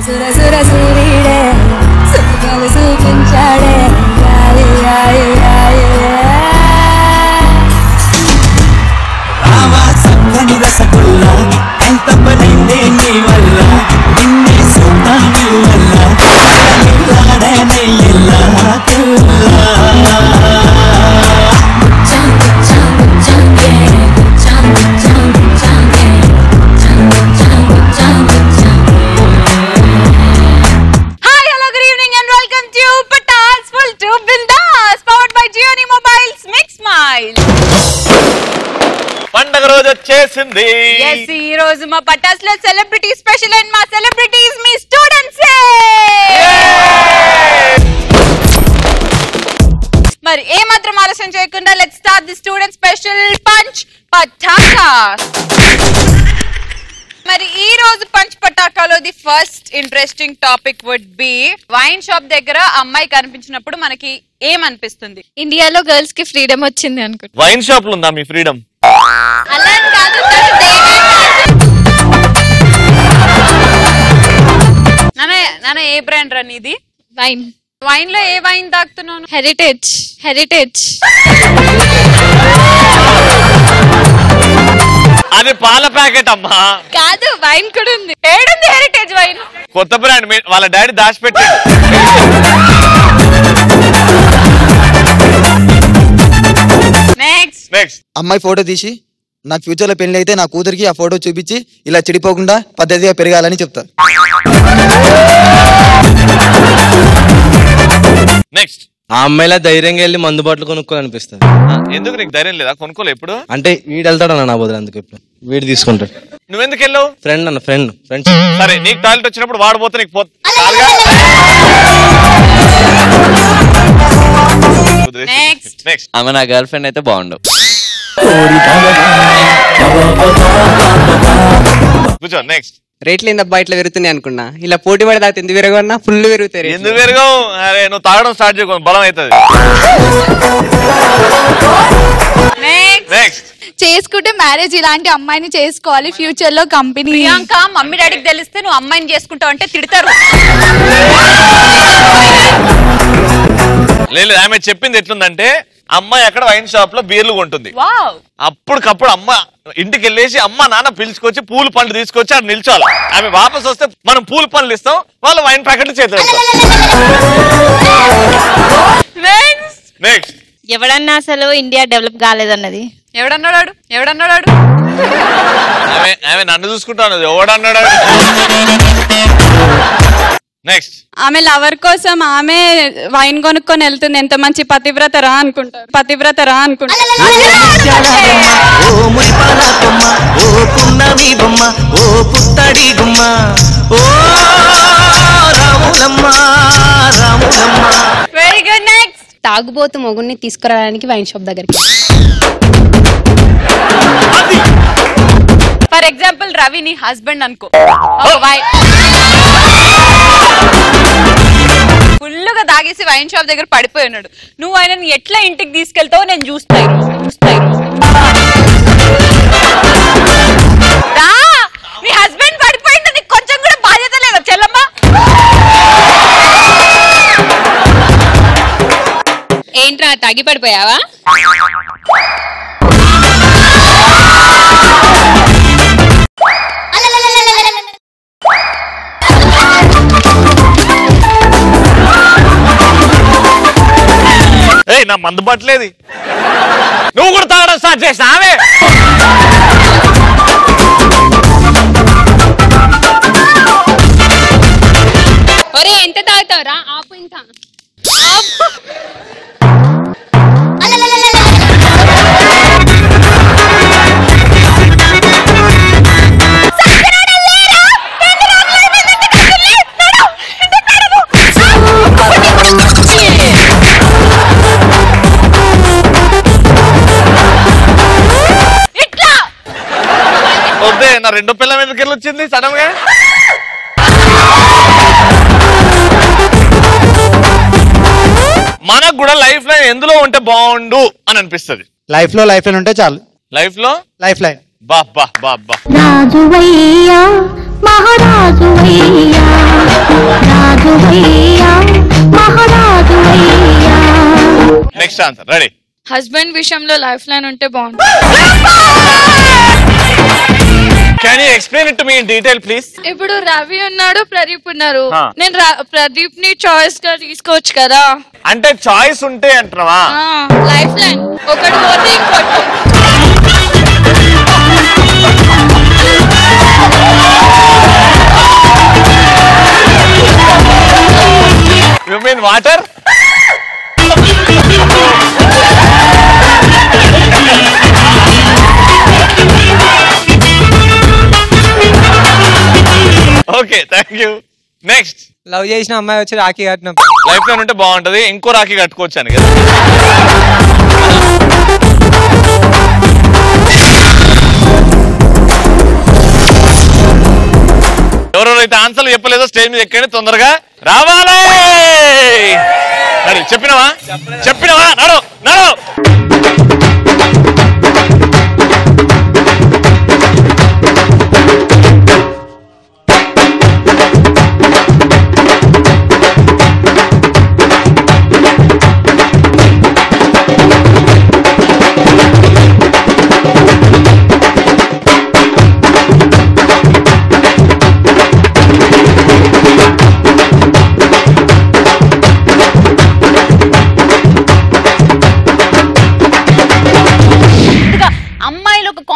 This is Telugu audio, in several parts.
సుర సుర సూరీడే సుఖాలు చూపించాడే రావా సక్కని రసగుల్లా ఎంత పనైందే నీ వల్ల నిన్నే సుతాని వల్ల లాడనే ఎల్లా పండగ రోజు వచ్చేసింది. ఈ రోజు మా పటాస్ లో సెలబ్రిటీ స్పెషల్ అండ్ మా సెలబ్రిటీస్ మీ స్టూడెంట్స్. మరి ఏ మాత్రం ఆలస్యం చేయకుండా let's start the student special punch Pataka. మరి ఈ రోజు పంచ్ పటాకాలో the first interesting topic would be wine shop దగ్గర అమ్మాయి కనిపించినప్పుడు మనకి ఏమనిపిస్తుంది? ఇండియాలో గర్ల్స్ కి ఫ్రీడమ్ వచ్చింది అనుకుంటా. వైన్ షాప్ లో ఉందా మీ ఫ్రీడమ్? అలా కాదు. నాన్న ఏ బ్రాండ్ రా నీది? వైన్. వైన్ లో ఏ వైన్ తాగుతున్నాను? హెరిటేజ్. హెరిటేజ్ అది పాల ప్యాకెట్ అమ్మా. కాదు, వైన్ కూడా ఉంది. ఏడుంది హెరిటేజ్ వైన్? కొత్త బ్రాండ్ వాళ్ళ డాడీ దాచిపెట్టి. నెక్స్ట్ అమ్మాయి ఫోటో తీసి నాకు ఫ్యూచర్ లో పెళ్లి అయితే నా కూతురికి ఆ ఫోటో చూపించి ఇలా చెడిపోకుండా పద్ధతిగా పెరగాలని చెప్తారు. నెక్స్ట్ ఆ అమ్మాయిలా ధైర్యంగా వెళ్ళి మందు బాటలు కొనుక్కోవాలనిపిస్తుంది. ఎందుకు నీకు ధైర్యం లేదా? కొనుక్కోలే ఎప్పుడు? అంటే వీడు వెళ్తాడు అన్న నా బదులు, అందుకు ఎప్పుడు వీడు తీసుకుంటాడు. నువ్వెందుకు వెళ్ళావు? ఫ్రెండ్ అన్న, ఫ్రెండ్. సరే నీకు టాయిలెట్ వచ్చినప్పుడు వాడిపోతే నీకు నెక్స్ట్ ఆమె నా గర్ల్ ఫ్రెండ్ అయితే బాగుండు. కూర్చో. నెక్స్ట్ రేట్లు ఏందబ్బా ఇట్లా పెరుగుతున్నాయి అనుకున్నా, ఇలా పోటీ పడి తాగితే ఎందుకు పెరగన్నా? ఫుల్ పెరుగుతాయి. ఎందుకు పెరగవు? అరే నువ్వు తాగడం స్టార్ట్ చేయకు, బలం అవుతుంది. నెక్స్ట్ చేసుకుంటే మ్యారేజ్ ఇలాంటి అమ్మాయిని చేసుకోవాలి ఫ్యూచర్ లో కంపెనీ. ప్రియాంక మమ్మీ డాడీకి తెలిస్తే నువ్వు అమ్మాయిని చేసుకుంటావు అంటే తిడతారు. లేదు, ఆమె చెప్పింది ఎట్లుందంటే అమ్మాయి అక్కడ వైన్ షాప్ లో బీర్లు కొంటుంది. అప్పటికప్పుడు అమ్మ ఇంటికి వెళ్ళేసి అమ్మ నాన్న పిలుచుకొచ్చి పూల పండ్లు తీసుకొచ్చి అక్కడ నిల్చోవాలి. ఆమె వాపస్ వస్తే మనం పూల పండ్లు ఇస్తాం, వాళ్ళు వైన్ ప్యాకెట్లు చేతులు. నెక్స్ట్ ఎవడన్నా అసలు ఇండియా డెవలప్ కాలేదన్నది ఎవడన్నాడు? ఆమె నన్ను చూసుకుంటాను, ఎవడన్నాడు? నెక్స్ట్ ఆమె లవర్ కోసం ఆమె వైన్ కొనుక్కొని వెళ్తుంది. ఎంత మంచి పతివ్రతరా అనుకుంటారు. Very good. నెక్స్ట్ తాగుబోతు మొగుడిని తీసుకురావడానికి వైన్ షాప్ దగ్గరికి. ఫర్ ఎగ్జాంపుల్ రవి నీ హస్బెండ్ అనుకో, ఫుల్గా తాగేసి వైన్ షాప్ దగ్గర పడిపోయినాడు. నువ్వు ఆయనని ఎట్లా ఇంటికి తీసుకెళ్తావో నేను చూస్తా ఈ రోజు. నీ హస్బెండ్ పడిపోయింది, నీకు కొంచెం కూడా బాధ్యత లేదా చెల్లమ్మ? ఏంట్రా తాగి పడిపోయావా? నా మందు పట్టలేదు, నువ్వు కూడా తాగడం స్టార్ట్ చేసినా? ఆమె ఒరే ఎంత తాగుతావురా? ఆపు ఇంకా. వద్దే, నా రెండో పిల్ల ఎందుకు వెళ్ళి వచ్చింది సడన్ గా? మనకు కూడా లైఫ్ లైన్ ఎందులో ఉంటే బాగుండు అని అనిపిస్తుంది. లైఫ్ లైన్ ఉంటే చాలు. లైఫ్ లైన్ బా రాజువయ్యా మా మహారాజువయ్యా రాజువయ్యా మహారాజువయ్యా. Next answer ready. హస్బెండ్ విషయంలో లైఫ్ లైన్ ఉంటే బాగుంటుంది. Can you explain it to me in detail, please? ఇప్పుడు రవి ఉన్నాడు, ప్రదీప్ ఉన్నారు. ఆ. నేను ప్రదీప్ ని చాయిస్ గా తీసుకోవచ్చు కదా. అంటే చాయిస్ ఉంటే అంటున్నావా? లైఫ్ లైన్ ఒకటి పోతే ఇంకోటి. You mean water? Okay thank you. Next. Love చేసిన అమ్మాయి వచ్చి రాఖీ కట్టిన లైఫ్ లైన్ ఉంటే బాగుంటది, ఇంకో రాఖీ కట్టుకోవచ్చాను కదా. ఎవరెవరైతే ఆన్సర్లు చెప్పలేదో స్టేజ్ మీద ఎక్కండి, తొందరగా రావాలి. చెప్పినవా నడు నడు.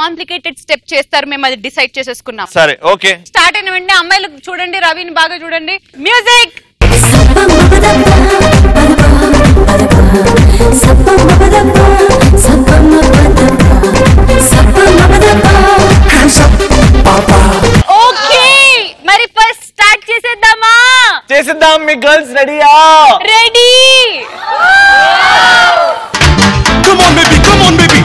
కాంప్లికేటెడ్ స్టెప్ చేస్తారు, మేము అది డిసైడ్ చేసేసుకున్నాం. సరే ఓకే. స్టార్ట్ అయిన వెంటనే అమ్మాయిలు చూడండి, రవిని బాగా చూడండి. మ్యూజిక్. ఓకే మరి ఫస్ట్ స్టార్ట్ చేసేద్దామా? చేసేద్దాం. మీ గర్ల్స్ రెడీయా? Ready. Come on baby, come on baby.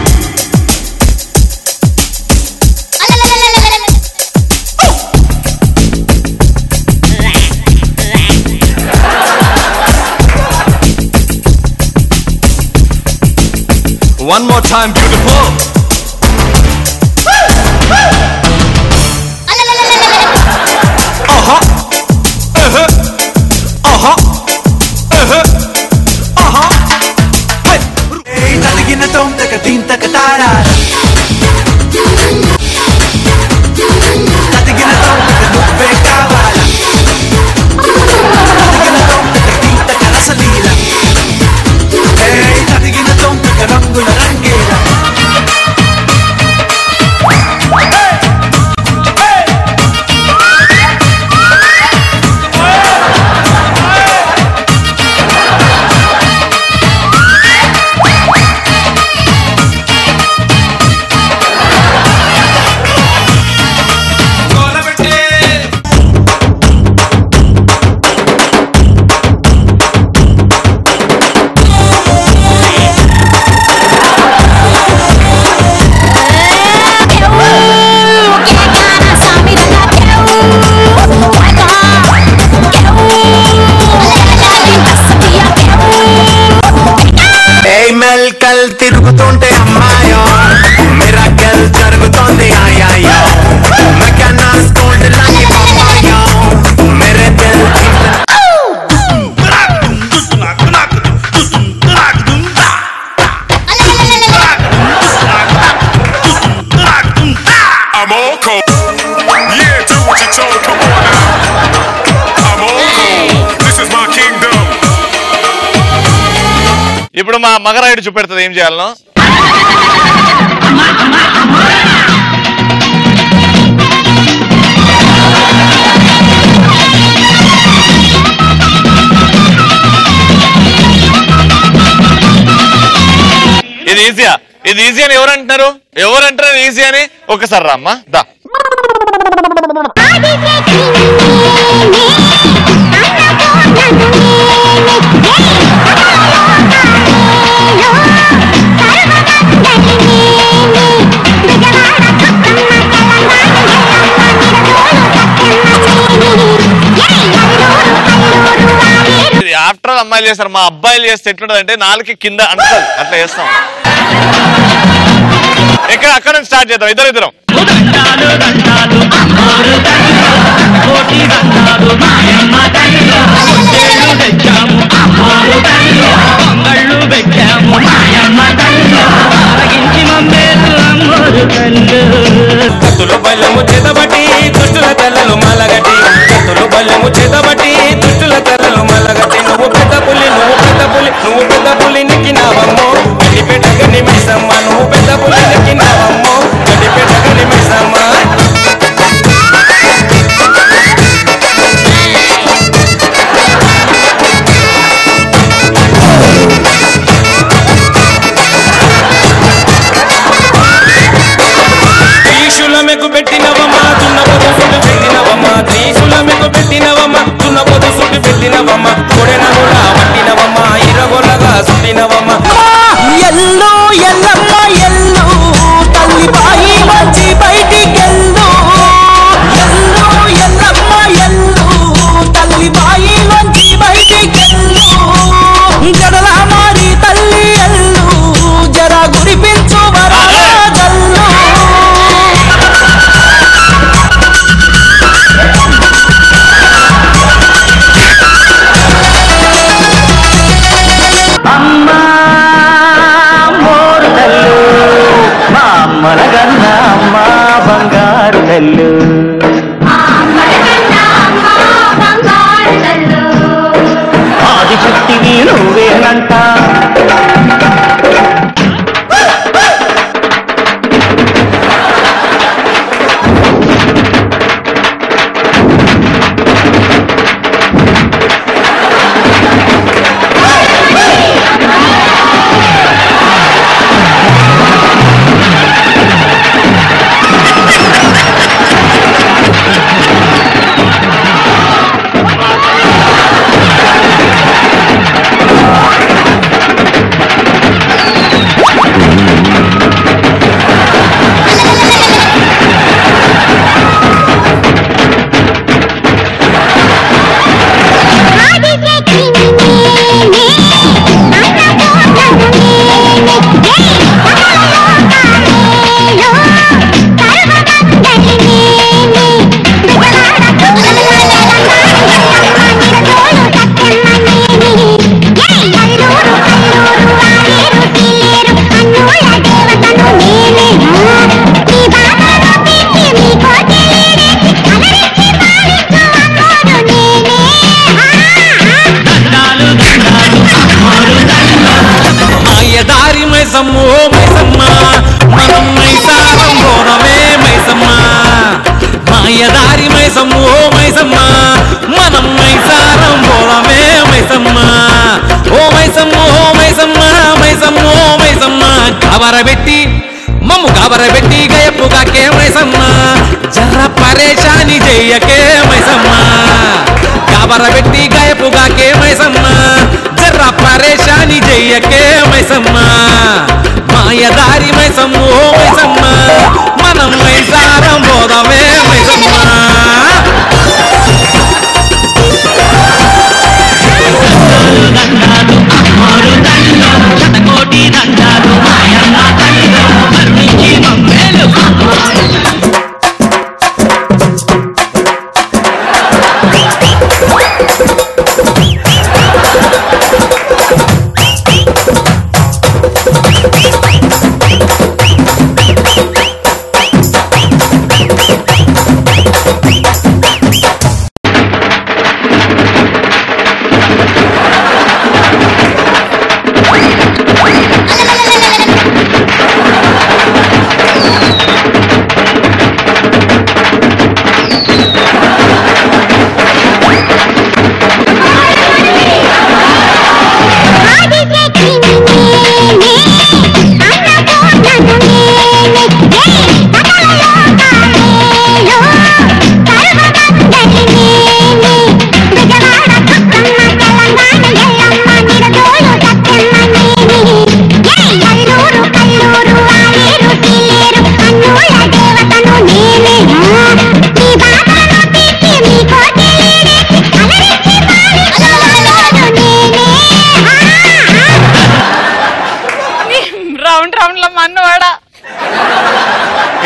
One more time, beautiful. Hey, tatigina tom taka tin taka tara. Tatigina tom taka nubbe kawala. Tatigina tom taka tin taka rasalila. Hey, tatigina tom taka rangula rangela. మెల్కల్ తిరుగుతుంటే అమ్మాయో మిరాకల్ జరుగుతోంది ఆయాయో మెకానాస్ గోల్డ్ లాగి పాపాయో మేరే Dil I'm all cold. Yeah, do what you're told. Come on now. I'm all cold. This is my kingdom. ఇప్పుడు మా మగరాయుడు చూపెడుతుంది ఏం చేయాలనో. ఇది ఈజీ అని ఎవరంటున్నారు? ఎవరంటారు ఈజీ అని? ఒకసారి రామ్మా దా. ఆఫ్టర్ ఆల్ అమ్మాయిలు చేస్తారు, మా అబ్బాయిలు చేస్తే ఎట్లుంటది అంటే నాలుగు కింద అంటారు, అట్లా చేస్తాం. అక్కడ నుంచి స్టార్ట్ చేద్దాం, ఇద్దరం. కాదు మాయమ్మ తల్లిలో పొట్టేళ్ళు తెచ్చాము అమ్మోరు తల్లిలో పొంగళ్ళు పెట్టాము మాయమ్మ తల్లిలో ఆరగించి మమ్మేలు అమ్మోరు తల్లు కత్తులు బల్లము చేతబట్టి దుష్టుల తల్లలు మలగటి కత్తులు బల్లము చేతబట్టి దుష్టుల తల్లలు మలగటి నువ్వు పెద్ద పులి నువ్వు పెద్ద పులి నువ్వు పెద్ద పులి నెక్కినావమ్మో గడిపెట్ట గని మైసమ్మ నువ్వు పెద్ద పులి నెక్కినావమ్మో గడిపెట్ట గని మైసమ్మ త్రిశూలమెకు పెట్టినవమ్మా దున్నపోతు సుట్టు పెట్టినవమ్మా త్రిశూలమెకు పెట్టినవమ్మా దున్నపోతు సుట్టు పెట్టినవమ్మా కొడెన కూడా పట్టినవమ్మా ఇరగొల్లగా సుట్టినవమ్మా ఎల్లు ఎల్లమ్మ ఎల్లు తల్లి బాయి వచ్చి బయటికెళ్ళు ఎల్లు ఎల్లమ్మ ఎల్లు తల్లి బాయి వచ్చి బయటికెళ్ళు జడల మారి తల్లి ఎల్లు జర గురిపించు వరదల్లు అమ్మా మోరు తల్లు మా అమ్మల కన్నా అమ్మ బంగారు తల్లు ఆది శక్తివి నువ్వేనంట మైసమ్మ మైసమ్మ మనం మైసారం పోరమే మైసమ్మ మాయదారి మైసమ్మ మైసమ్మ మనం మైసారం పోరమే మైసమ్మ ఓ మైసమ్మ ఓ మైసమ్మ మైసమ్మ ఓ మైసమ్మ గాబరబెట్టి మమ్ము గాబరబెట్టి గయప్పుగాకే మైసమ్మ జర్ర పరేషాని చెయ్యకే మైసమ్మ గాబరబెట్టి గయప్పుగాకే మైసమ్మ జర్ర పరేషాని చెయ్యకే మైసమ్మ మాయదారి మైసమ్మ ఓ మైసమ్మ మనం మైసారం పోదమే మైసమ్మ దండాలు అమ్మోరు తల్లిలో శతకోటి దండాలు మాయమ్మ తల్లిలో మరణించి మమ్మేలు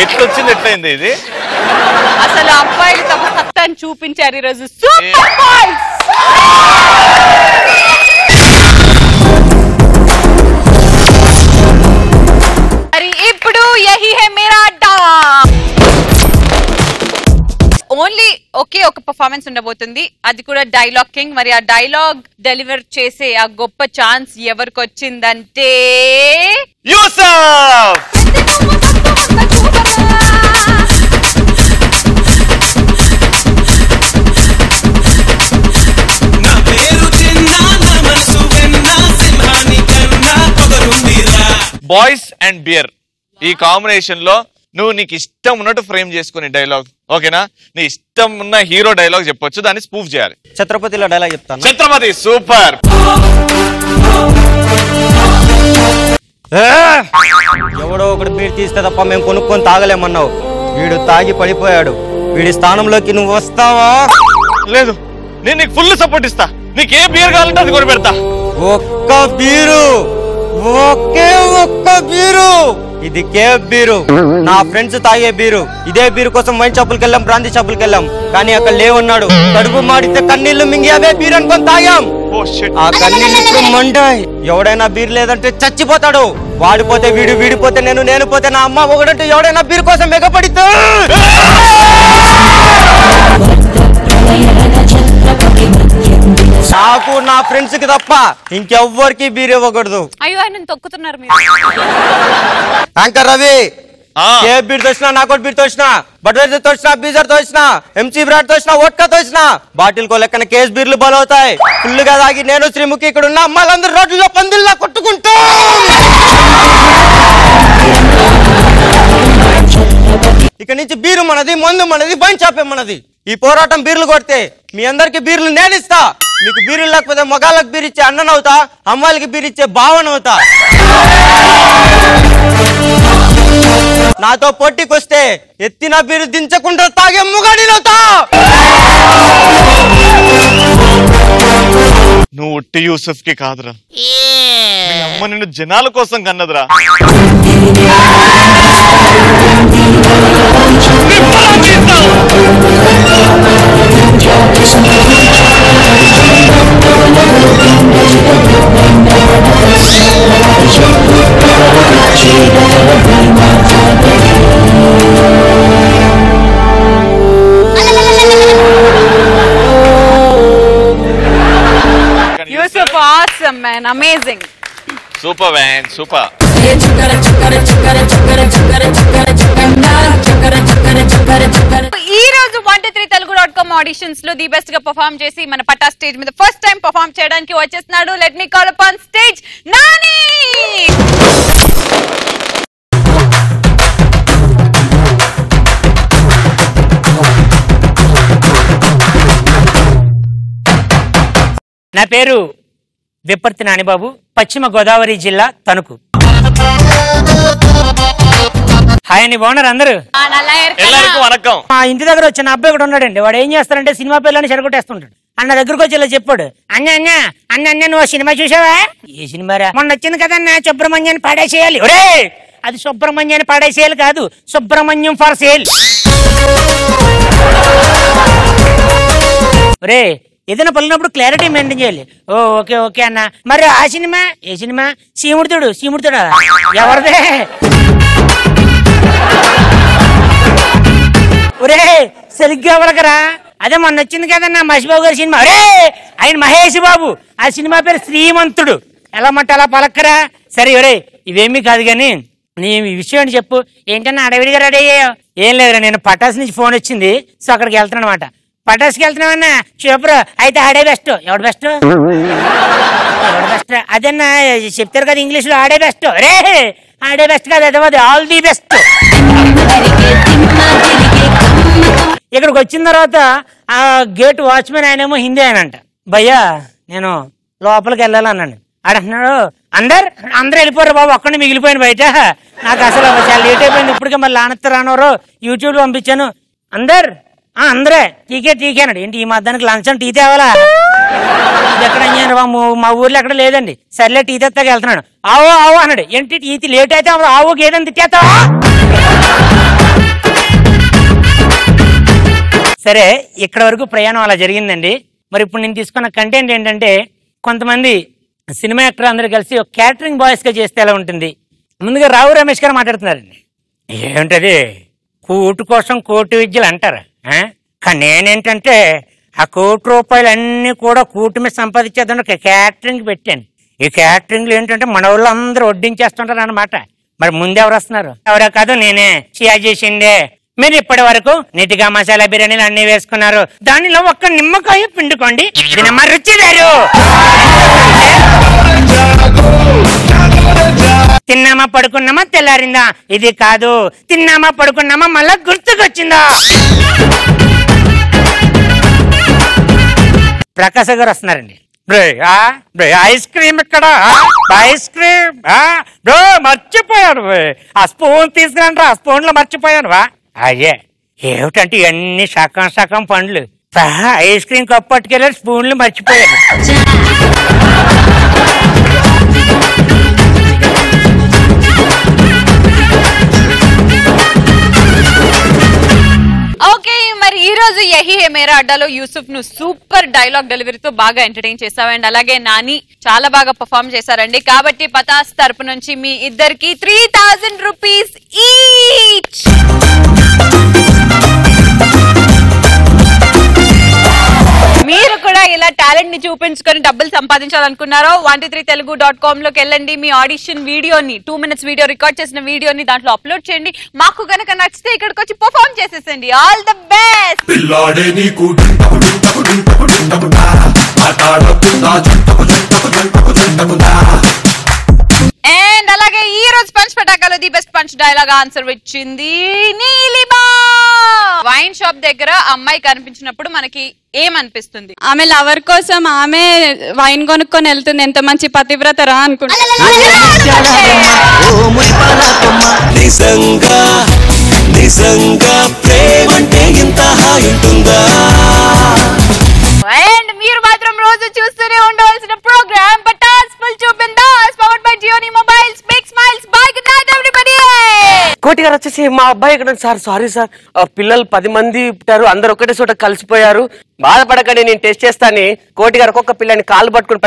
ఎట్లొచ్చింది ఎట్లయింది ఇది అసలు అబ్బాయిలు తమ సత్తాన్ని చూపించారు ఈరోజు సూపర్ బాయ్స్. మరి ఇప్పుడు యహీ హై మేరా అడ్డా. ఓన్లీ ఒకే ఒక పర్ఫార్మెన్స్ ఉండబోతుంది, అది కూడా డైలాగ్ కింగ్. మరి ఆ డైలాగ్ డెలివర్ చేసే ఆ గొప్ప ఛాన్స్ ఎవరికి వచ్చిందంటే యూసఫ్. బాయ్స్ అండ్ బియర్ ఈ కాంబినేషన్ లో నువ్వు నీకు ఇష్టం ఉన్నట్టు ఫ్రేమ్ చేసుకుని డైలాగ్, ఓకేనా? నీ ఇష్టం ఉన్న హీరో డైలాగ్ చెప్పొచ్చు, దాన్ని స్పూఫ్ చేయాలి. ఛత్రపతిలో డైలాగ్ చెప్తాను. ఛత్రపతి సూపర్. ఎవడో ఒకటి బీర్ తీస్తే తప్ప మేము కొనుక్కొని తాగలేమన్నావు. వీడు తాగి పడిపోయాడు. వీడి స్థానంలోకి నువ్వు వస్తావా? లేదు, నేను నీకు ఫుల్ సపోర్ట్ ఇస్తా. నీకు ఏ బీర్ కావాలంటే అది కొని పెడతా. ఒక్క బీరు, ఒకే ఒక్క బీరు. ఇది కేఫ్ బీరు, నా ఫ్రెండ్స్ తాగే బీరు. ఇదే బీరు కోసం వైన్ షాపులకి వెళ్ళాం, బ్రాందీ షాపులకి వెళ్ళాం, కానీ అక్కడ లేవన్నాడు. కడుపు మాడితే కన్నీళ్లు మింగి అవే బీర్ అనుకొని తాగాం. ఆ కన్నీళ్ళు ఇప్పుడు మండాయి. ఎవడైనా బీర్ లేదంటే చచ్చిపోతాడు. వాడిపోతే వీడు, వీడిపోతే నేను, నేను పోతే నా అమ్మ. ఒకడంటూ ఎవడైనా బీర్ కోసం మెగపడితే నాకు నా ఫ్రెండ్స్ కి తప్ప ఇంకెవ్వరికి బీర్ ఇవ్వకూడదు. అయ్యో ఆయన తొక్కుతున్నారు మీరు. యాంకర్ రవి, ఏ బీర్ తోసినా, నాకోటి బీర్ తోసినా, బడ్వైజర్ తోసినా, బీజర్ తోసినా, ఎంసీ బ్రాడ్ తోసినా, వోడ్కా తోసినా, బాటిల్ కో లెక్కన కేస్ బీర్లు బలవుతాయి. ఫుల్ గా తాగి నేను శ్రీముఖి ఇక్కడ ఉన్న అమ్మాయిలందరూ రోడ్లలో పందిల్లా కొట్టుకుంటా. ఇక నుంచి బీరు మనది, మందు మనది, వైన్ షాపే మనది. ఈ పోరాటం బీర్లు కొడితే మీ అందరికి బీర్లు నేనిస్తా. మీకు బీర్లు లేకపోతే మగాళ్ళకి బీర్ ఇచ్చే అన్ననవుతా, అమ్మాయిలకి బీర్ ఇచ్చే భావనవుతా. నాతో పోటీకొస్తే ఎత్తిన బీరు దించకుండా తాగే ముగాడినవుతా. నువ్వు ఉట్టి యూసఫ్ కి కాదురా, మీ అమ్మ నిన్ను జనాల కోసం కన్నదిరా. Yusuf awesome man, amazing. Super man, super. ఈ రోజు 123telugu.com ఆడిషన్స్ లో ది బెస్ట్ గా పర్ఫార్మ్ చేసి మన పట్టా స్టేజ్ మీద ఫస్ట్ టైం పర్ఫార్మ్ చేయడానికి వచ్చేస్తున్నాడు. Let me call upon stage Nani. నా పేరు విప్పర్తి నానిబాబు, పశ్చిమ గోదావరి జిల్లా తణుకు. హాయ్ అండి, బాగున్నారు అందరూ? మా ఇంటి దగ్గర వచ్చిన అబ్బాయి కూడా ఉన్నాడండి. వాడు ఏం చేస్తాడంటే సినిమా పిల్లని చెడగొట్టేస్తుంటాడు. అన్న దగ్గరకు వచ్చి ఇలా చెప్పాడు, అన్న అన్న అన్న అన్న నువ్వు సినిమా చూసావా? ఏ సినిమారా? మొన్న వచ్చింది కదన్నా సుబ్రహ్మణ్యాన్ని పాడేసేయాలి. ఒరే అది సుబ్రహ్మణ్యాన్ని పాడేసేయాలి కాదు, సుబ్రహ్మణ్యం ఫర్ సేల్. ఒరే ఏదైనా పలినప్పుడు క్లారిటీ మెయింటైన్ చేయాలి. ఓ ఓకే ఓకే అన్న. మరి ఆ సినిమా ఏ సినిమా? సీముడుతుడు. సీముడుతుడా ఎవరిదే? ఒరే సరిగ్గా వలకరా, అదే మొన్న వచ్చింది కదన్నా మహేష్ గారి సినిమా. అరే ఆయన మహేష్ బాబు, ఆ సినిమా పేరు శ్రీమంతుడు. ఎలా మట్ట అలా పలక్కరా. సరే ఒరే ఇవేమీ కాదు కానీ నీ విషయం అని చెప్పు. ఏంటన్నా అడవిడిగా రెడీ అయ్యావు? ఏం లేదురా, నేను పటాస్ నుంచి ఫోన్ వచ్చింది, సో అక్కడికి వెళ్తాను అనమాట. పటాస్కి వెళ్తున్నామన్నా సూపర్. అయితే ఆడే బెస్ట్. ఎవడు బెస్ట్? ఎవడు బెస్ట్ అదన్నా చెప్తారు కదా ఇంగ్లీష్ లో, ఆడే బెస్ట్. రే ఆడే బెస్ట్ కాదు, అదే ఆల్ ది బెస్ట్. ఇక్కడికి వచ్చిన తర్వాత ఆ గేట్ వాచ్మెన్ ఆయనేమో హిందీ ఆయనంట. భయ్యా నేను లోపలికి వెళ్ళాలన్నాను. ఆడంటున్నాడు అందరూ వెళ్ళిపోయారు బాబు, ఒక్కడిని మిగిలిపోయాను బయట. నాకు అసలు చాలా లేట్ అయిపోయింది, ఇప్పటికే మళ్ళీ ఆనత్త రానవరు యూట్యూబ్ లో పంపించాను. అందరే టీకే అన్నాడు. ఏంటి ఈ మధ్యానికి లంచం టీ తేవాలా? ఇది ఎక్కడ అయ్యాను మా ఊర్లో ఎక్కడ లేదండి. సర్లే టీ తెస్తాకి వెళ్తున్నాడు. ఆవో ఆవో అన్నాడు. ఏంటి టీ లేట్ అయితే ఆవో గేదని తిట్టేస్తావా? సరే ఇక్కడ వరకు ప్రయాణం అలా జరిగిందండి. మరి ఇప్పుడు నేను తీసుకున్న కంటెంట్ ఏంటంటే, కొంతమంది సినిమా యాక్టర్ అందరూ కలిసి ఒక క్యాటరింగ్ బాయ్స్ గా చేస్తే ఎలా ఉంటుంది. ముందుగా రావు రమేష్ గారు మాట్లాడుతున్నారండి. ఏమిటది కూటు కోసం కోటి విద్యలు అంటారు, కానీ నేనేంటంటే ఆ ₹1,00,00,000 అన్ని కూడా కూటు మీద సంపాదించేద్దాం క్యాటరింగ్ పెట్టాను. ఈ క్యాటరింగ్ లో ఏంటంటే మన వాళ్ళు అందరూ వడ్డించేస్తుంటారు అన్నమాట. మరి ముందెవరు వస్తున్నారు? ఎవరో కాదు, నేనే షియా చేసిందే. మీరు ఇప్పటి వరకు నీటిగా మసాలా బిర్యానీలు అన్ని వేసుకున్నారు, దానిలో ఒక్క నిమ్మకాయ పిండుకోండి, దీని రుచి వేరు. తిన్నామా పడుకున్నామా తెల్లారిందా? ఇది కాదు, తిన్నామా పడుకున్నామా మళ్ళా గుర్తుకొచ్చిందా? ప్రకాశ్ గారు వస్తున్నారండి. ఐస్ క్రీమ్ ఇక్కడ, ఐస్ క్రీమ్ బ్రో మర్చిపోయాను, ఆ స్పూన్ తీసుకురండి, ఆ స్పూన్ లో మర్చిపోయాను. అయ్యే ఏమిటంటే ఇవన్నీ సగం పండ్లు, ఐస్ క్రీమ్ కప్పు పట్టుకెళ్ళారు, స్పూన్లు మర్చిపోయారు. ఓకే, మరి ఈ రోజు యహీ హే మేరా అడ్డాలో యూసుఫ్ ను సూపర్ డైలాగ్ డెలివరీతో బాగా ఎంటర్టైన్ చేసావు. అండ్ అలాగే నాని చాలా బాగా పర్ఫామ్ చేశారండి. కాబట్టి పటాస్ తరపు నుంచి మీ ఇద్దరికి 3000 రూపీస్ ఈచ్. మీరు కూడా ఇలా టాలెంట్ ని చూపించుకొని డబ్బులు సంపాదించాలనుకున్నారో 123telugu.com లోకి వెళ్ళండి. మీ ఆడిషన్ వీడియోని 2 minutes వీడియో రికార్డ్ చేసిన వీడియోని దాంట్లో అప్లోడ్ చేయండి. మాకు గనక నచ్చితే ఇక్కడికి వచ్చి పర్ఫామ్ చేసేసండి. All the best. అండ్ అలాగే ఈ రోజు పంచ్ పటాకాలో the best punch dialogue answer వచ్చింది నీలిమా. వైన్ షాప్ దగ్గర అమ్మాయి కనిపించినప్పుడు మనకి ఏమనిపిస్తుంది? ఆమె లవర్ కోసం ఆమె వైన్ కొనుక్కొని వెళ్తుంది, ఎంత మంచి పతివ్రతరా అనుకుంటా. నిజంగా ప్రేమంటే ఇంత హాయి ఉంటుందా? అండ్ మీరు మాత్రం రోజు చూస్తూనే ఉండవలసిన ప్రోగ్రామ్ పటాస్ ఫుల్ చూపిందాస్ powered by Gionee mobiles. Big smiles. Bye, good night everybody. Koti గారు వచ్చేసి మా అబ్బాయి ఇక్కడ సారీ సార్, పిల్లలు 10 మంది పుట్టారు, అందరు ఒకటే చోట కలిసిపోయారు, బాధపడకండి నేను టెస్ట్ చేస్తాను. కోటి గారు ఒక్కొక్క పిల్లని కాళ్ళు పట్టుకుని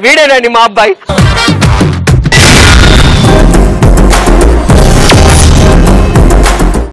వీడేనండి మా అబ్బాయి.